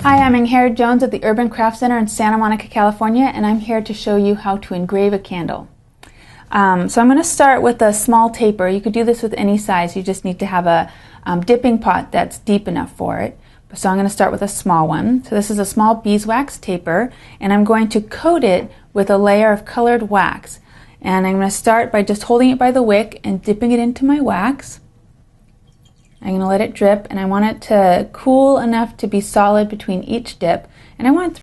Hi, I'm Engraving Jones at the Urban Craft Center in Santa Monica, California, and I'm here to show you how to engrave a candle. So I'm going to start with a small taper. You could do this with any size. You just need to have a dipping pot that's deep enough for it. So I'm going to start with a small one. So this is a small beeswax taper, and I'm going to coat it with a layer of colored wax. And I'm going to start by just holding it by the wick and dipping it into my wax. I'm going to let it drip, and I want it to cool enough to be solid between each dip, and I want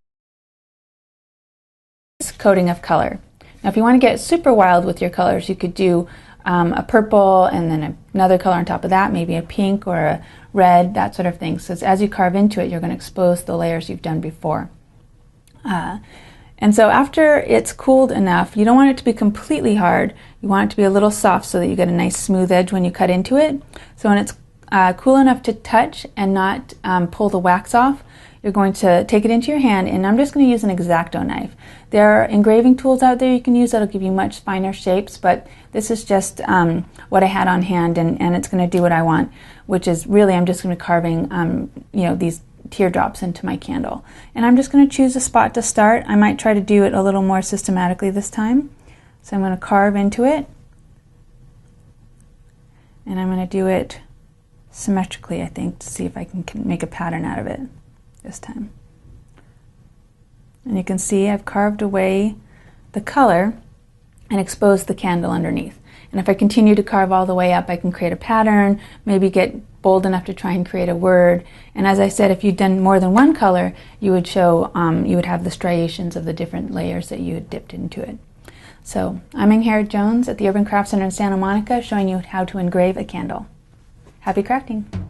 this coating of color. Now if you want to get super wild with your colors, you could do a purple and then another color on top of that, maybe a pink or a red, that sort of thing. So as you carve into it, you're going to expose the layers you've done before. And so after it's cooled enough, you don't want it to be completely hard. You want it to be a little soft so that you get a nice smooth edge when you cut into it. So when it's cool enough to touch and not pull the wax off, you're going to take it into your hand, and I'm just going to use an X-Acto knife. There are engraving tools out there you can use that'll give you much finer shapes, but this is just what I had on hand, and it's going to do what I want, which is really I'm just going to be carving these teardrops into my candle. And I'm just going to choose a spot to start. I might try to do it a little more systematically this time. So I'm going to carve into it, and I'm going to do it symmetrically, I think, to see if I can make a pattern out of it this time. And you can see I've carved away the color and exposed the candle underneath. And if I continue to carve all the way up, I can create a pattern, maybe get bold enough to try and create a word. And as I said, if you'd done more than one color, you would have the striations of the different layers that you had dipped into it. So I'm Engraving Jones at the Urban Craft Center in Santa Monica, showing you how to engrave a candle. Happy crafting!